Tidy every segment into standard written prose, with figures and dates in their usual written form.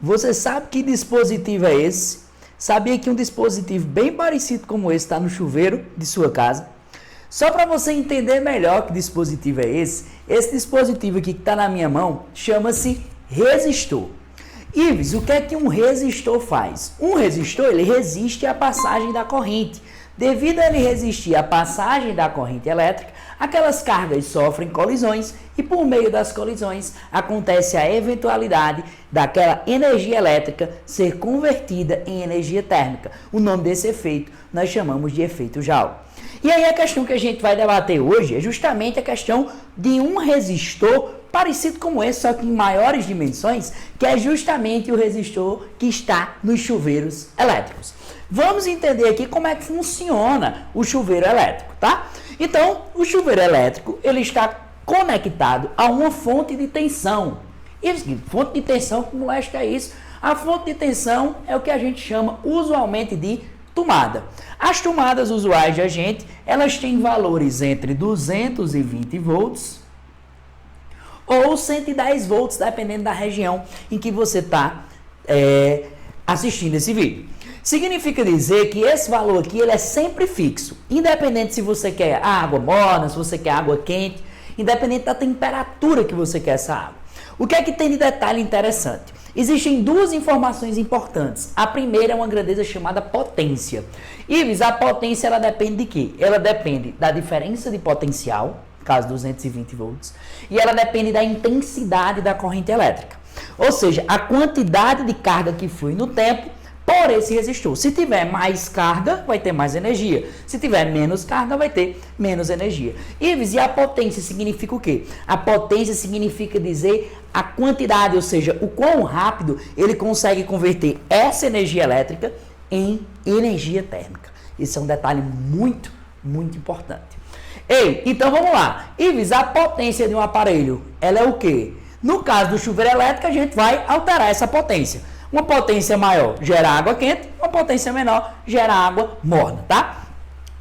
Você sabe que dispositivo é esse? Sabia que um dispositivo bem parecido como esse está no chuveiro de sua casa? Só para você entender melhor que dispositivo é esse dispositivo aqui que está na minha mão chama-se resistor. Ives, o que é que um resistor faz? Um resistor, ele resiste à passagem da corrente. Devido a ele resistir à passagem da corrente elétrica, aquelas cargas sofrem colisões e por meio das colisões acontece a eventualidade daquela energia elétrica ser convertida em energia térmica. O nome desse efeito nós chamamos de efeito Joule. E aí a questão que a gente vai debater hoje é justamente a questão de um resistor parecido como esse, só que em maiores dimensões, que é justamente o resistor que está nos chuveiros elétricos. Vamos entender aqui como é que funciona o chuveiro elétrico, tá? Então, o chuveiro elétrico, ele está conectado a uma fonte de tensão. E fonte de tensão, como molesta é isso? A fonte de tensão é o que a gente chama usualmente de tomada. As tomadas usuais da gente, elas têm valores entre 220 volts ou 110 volts, dependendo da região em que você está assistindo esse vídeo. Significa dizer que esse valor aqui ele é sempre fixo, independente se você quer água morna, se você quer água quente, independente da temperatura que você quer essa água. O que é que tem de detalhe interessante? Existem duas informações importantes. A primeira é uma grandeza chamada potência. Ives, a potência ela depende de quê? Ela depende da diferença de potencial, caso 220 volts, e ela depende da intensidade da corrente elétrica. Ou seja, a quantidade de carga que flui no tempo por esse resistor. Se tiver mais carga, vai ter mais energia. Se tiver menos carga, vai ter menos energia. Ives, e a potência significa o quê? A potência significa dizer a quantidade, ou seja, o quão rápido ele consegue converter essa energia elétrica em energia térmica. Isso é um detalhe muito, muito importante. Ei, então vamos lá. Ives, a potência de um aparelho, ela é o quê? No caso do chuveiro elétrico, a gente vai alterar essa potência. Uma potência maior gera água quente, uma potência menor gera água morna, tá?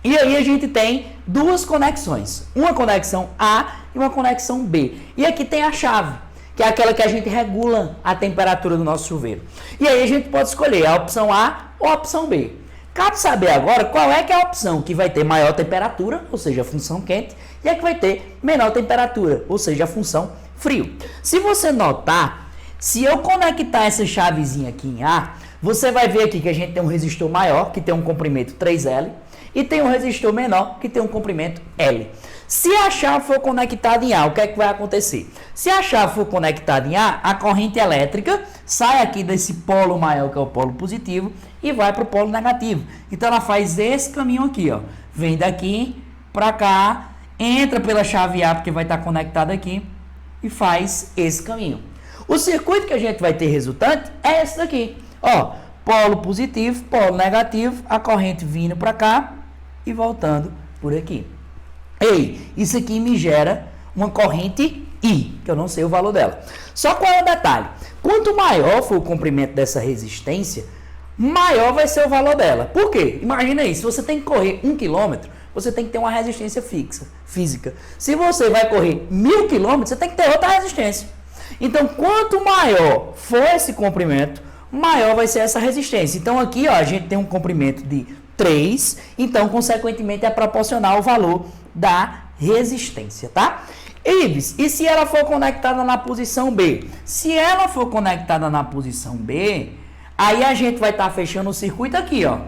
E aí a gente tem duas conexões, uma conexão A e uma conexão B. E aqui tem a chave, que é aquela que a gente regula a temperatura do nosso chuveiro. E aí a gente pode escolher a opção A ou a opção B. Cabe saber agora qual é que é a opção que vai ter maior temperatura, ou seja, a função quente, e a que vai ter menor temperatura, ou seja, a função frio. Se você notar, se eu conectar essa chavezinha aqui em A, você vai ver aqui que a gente tem um resistor maior, que tem um comprimento 3L, e tem um resistor menor, que tem um comprimento L. Se a chave for conectada em A, o que é que vai acontecer? Se a chave for conectada em A, a corrente elétrica sai aqui desse polo maior, que é o polo positivo, e vai para o polo negativo. Então ela faz esse caminho aqui, ó. Vem daqui para cá, entra pela chave A, porque vai estar conectada aqui, e faz esse caminho. O circuito que a gente vai ter resultante é esse daqui. Ó, polo positivo, polo negativo, a corrente vindo para cá e voltando por aqui. Ei, isso aqui me gera uma corrente I, que eu não sei o valor dela. Só qual é o detalhe? Quanto maior for o comprimento dessa resistência, maior vai ser o valor dela. Por quê? Imagina aí, se você tem que correr 1 km, você tem que ter uma resistência física. Se você vai correr 1000 km, você tem que ter outra resistência. Então, quanto maior for esse comprimento, maior vai ser essa resistência. Então, aqui ó, a gente tem um comprimento de 3, então, consequentemente, é proporcional ao valor da resistência, tá? Ives, e se ela for conectada na posição B? Se ela for conectada na posição B, aí a gente vai estar fechando o circuito aqui, ó.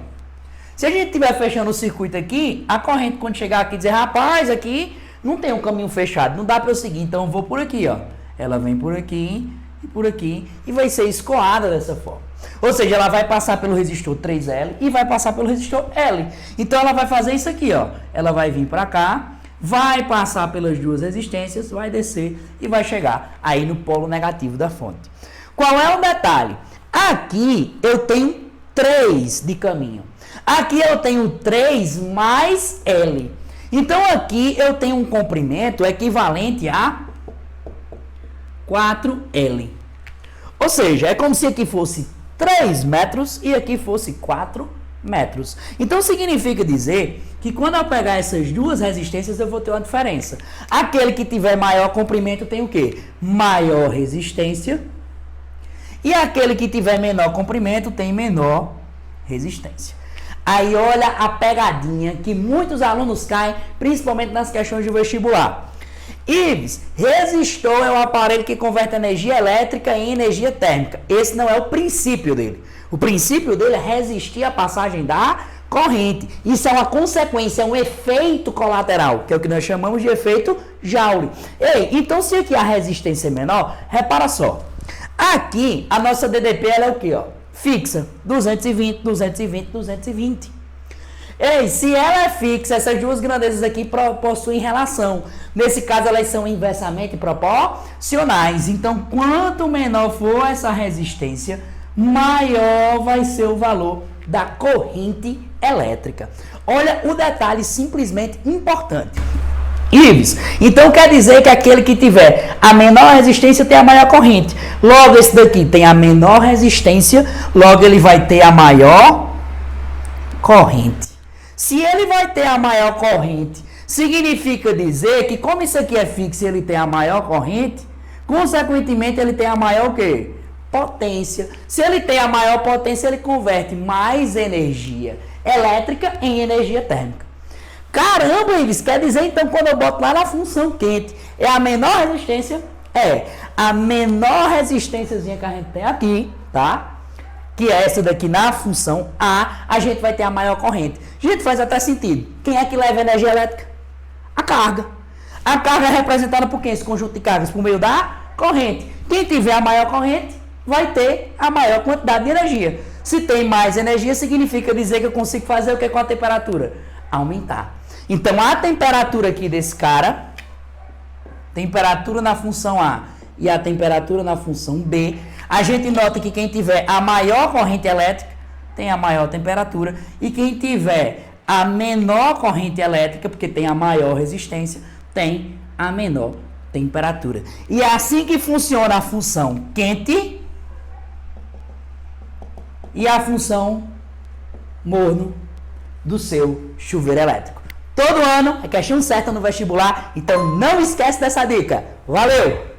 Se a gente estiver fechando o circuito aqui, a corrente, quando chegar aqui, dizer, rapaz, aqui não tem um caminho fechado, não dá para eu seguir, então eu vou por aqui, ó. Ela vem por aqui e vai ser escoada dessa forma. Ou seja, ela vai passar pelo resistor 3L e vai passar pelo resistor L. Então, ela vai fazer isso aqui, ó. Ela vai vir para cá, vai passar pelas duas resistências, vai descer e vai chegar aí no polo negativo da fonte. Qual é o detalhe? Aqui eu tenho 3 de caminho. Aqui eu tenho 3 mais L. Então, aqui eu tenho um comprimento equivalente a 4L. Ou seja, é como se aqui fosse 3 metros e aqui fosse 4 metros. Então, significa dizer que quando eu pegar essas duas resistências, eu vou ter uma diferença. Aquele que tiver maior comprimento tem o quê? Maior resistência. E aquele que tiver menor comprimento tem menor resistência. Aí olha a pegadinha que muitos alunos caem, principalmente nas questões de vestibular. Ives, resistor é o aparelho que converte energia elétrica em energia térmica. Esse não é o princípio dele. O princípio dele é resistir à passagem da corrente. Isso é uma consequência, é um efeito colateral, que é o que nós chamamos de efeito Joule. Ei, então se aqui a resistência é menor, repara só. Aqui, a nossa DDP ela é o quê? Ó? Fixa. 220, 220, 220. Ei, se ela é fixa, essas duas grandezas aqui possuem relação. Nesse caso, elas são inversamente proporcionais. Então, quanto menor for essa resistência, maior vai ser o valor da corrente elétrica. Olha o detalhe simplesmente importante. Ives, então quer dizer que aquele que tiver a menor resistência tem a maior corrente. Logo, esse daqui tem a menor resistência, logo ele vai ter a maior corrente. Se ele vai ter a maior corrente, significa dizer que como isso aqui é fixo e ele tem a maior corrente, consequentemente ele tem a maior o quê? Potência. Se ele tem a maior potência, ele converte mais energia elétrica em energia térmica. Caramba, Ives, quer dizer então quando eu boto lá na função quente, é a menor resistência? É, a menor resistênciazinha que a gente tem aqui, tá? Que é essa daqui na função a gente vai ter a maior corrente. Gente, faz até sentido. Quem é que leva energia elétrica? A carga. A carga é representada por quem? Esse conjunto de cargas? Por meio da corrente. Quem tiver a maior corrente vai ter a maior quantidade de energia. Se tem mais energia, significa dizer que eu consigo fazer o que com a temperatura? Aumentar. Então, a temperatura aqui desse cara, temperatura na função A e a temperatura na função B, a gente nota que quem tiver a maior corrente elétrica tem a maior temperatura e quem tiver a menor corrente elétrica, porque tem a maior resistência, tem a menor temperatura. E é assim que funciona a função quente e a função morno do seu chuveiro elétrico. Todo ano é questão certa no vestibular, então não esquece dessa dica. Valeu!